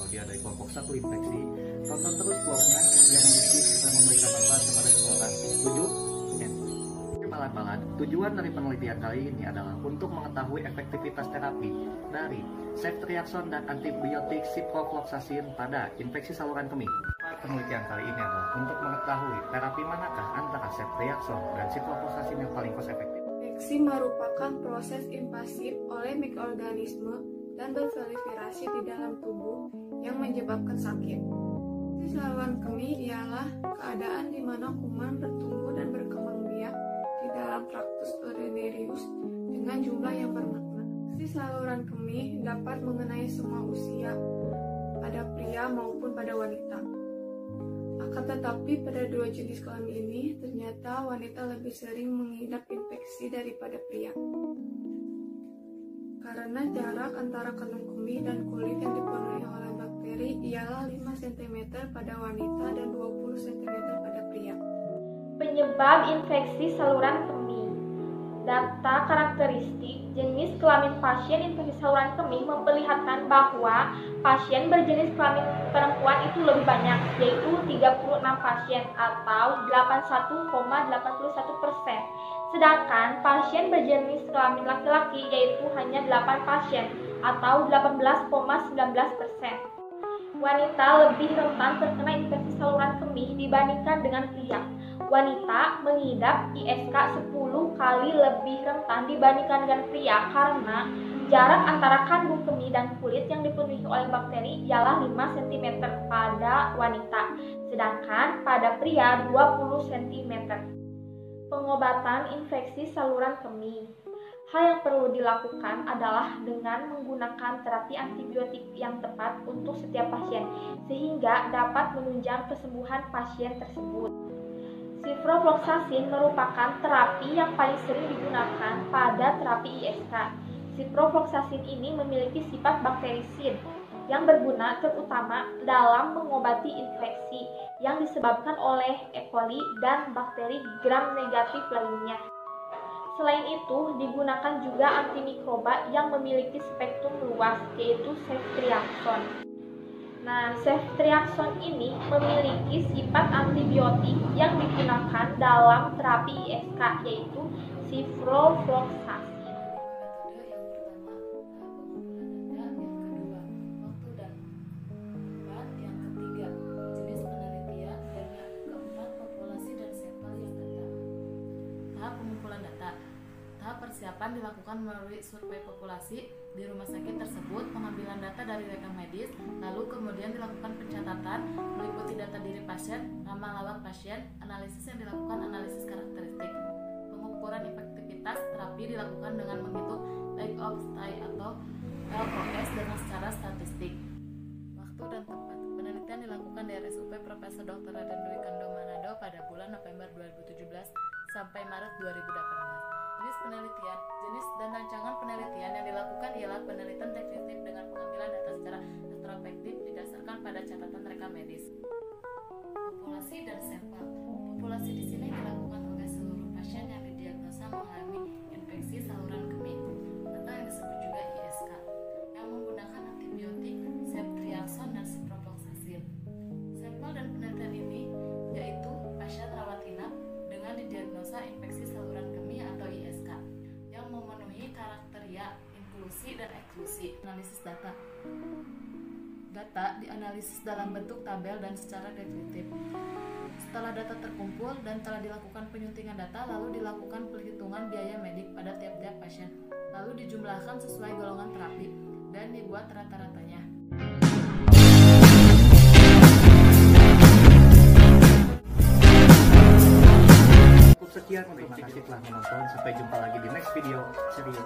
dia dari kelompok satu infeksi. Tonton terus vlognya, jangan di-skip, kita memberikan manfaat kepada semua orang. Setuju? Balan-balan, tujuan dari penelitian kali ini adalah untuk mengetahui efektivitas terapi dari ceftriaxone dan antibiotik ciprofloxacin pada infeksi saluran kemih. Penelitian kali ini adalah untuk mengetahui terapi manakah antara ceftriaxone dan ciprofloxacin yang paling cost efektif. Infeksi merupakan proses invasif oleh mikroorganisme dan berproliferasi di dalam tubuh yang menyebabkan sakit. Infeksi saluran kemih ialah keadaan di mana kuman bertumbuh dan berkembang biak di dalam traktus urinarius dengan jumlah yang bermakna. Infeksi saluran kemih dapat mengenai semua usia, pada pria maupun pada wanita. Akan tetapi pada dua jenis kelamin ini, ternyata wanita lebih sering mengidap infeksi daripada pria. Karena jarak antara kandung kemih dan kulit yang dipenuhi oleh bakteri ialah 5 cm pada wanita dan 20 cm pada pria. Penyebab infeksi saluran kemih. Data karakteristik jenis kelamin pasien infeksi saluran kemih memperlihatkan bahwa pasien berjenis kelamin perempuan itu lebih banyak, yaitu 36 pasien atau 81,81%. Sedangkan pasien berjenis kelamin laki-laki yaitu hanya 8 pasien atau 18,19%. Wanita lebih rentan terkena infeksi saluran kemih dibandingkan dengan pria. Wanita mengidap ISK 10 kali lebih rentan dibandingkan dengan pria karena jarak antara kandung kemih dan kulit yang dipenuhi oleh bakteri ialah 5 cm pada wanita, sedangkan pada pria 20 cm. Pengobatan infeksi saluran kemih. Hal yang perlu dilakukan adalah dengan menggunakan terapi antibiotik yang tepat untuk setiap pasien, sehingga dapat menunjang kesembuhan pasien tersebut. Ciprofloxacin merupakan terapi yang paling sering digunakan pada terapi ISK. Ciprofloxacin ini memiliki sifat bakterisid yang berguna terutama dalam mengobati infeksi yang disebabkan oleh E. coli dan bakteri gram negatif lainnya. Selain itu, digunakan juga antimikroba yang memiliki spektrum luas, yaitu ceftriaxone. Nah, ceftriaxone ini memiliki sifat antibiotik yang digunakan dalam terapi ISK, yaitu ciprofloxacin. Persiapan dilakukan melalui survei populasi di rumah sakit tersebut, pengambilan data dari rekam medis, lalu kemudian dilakukan pencatatan meliputi data diri pasien, nama lawak pasien, analisis yang dilakukan analisis karakteristik. Pengukuran efektivitas terapi dilakukan dengan menghitung length of stay atau LOS dengan secara statistik. Waktu dan tempat penelitian dilakukan di RSUP Profesor Dr. Raden Dwi Kando Manado pada bulan November 2017 sampai Maret 2018. Jenis penelitian, jenis dan rancangan penelitian yang dilakukan ialah penelitian teknisif dengan pengambilan data secara retrospektif didasarkan pada catatan rekam medis. Populasi dan sampel. Populasi di sini dilakukan oleh seluruh pasien yang didiagnosa mengalami infeksi saluran kemih atau yang disebut juga ISK, yang menggunakan antibiotik, ceftriaxone dan ciprofloxacin. Sampel dan penelitian ini yaitu pasien rawat inap dengan didiagnosa infeksi saluran kemih atau ISK yang memenuhi kriteria inklusi dan eksklusi. Analisis data. Data dianalisis dalam bentuk tabel dan secara deskriptif. Setelah data terkumpul dan telah dilakukan penyuntingan data, lalu dilakukan perhitungan biaya medik pada tiap-tiap pasien, lalu dijumlahkan sesuai golongan terapi dan dibuat rata-ratanya. Sekian, terima kasih telah menonton. Sampai jumpa lagi di next video. Serius.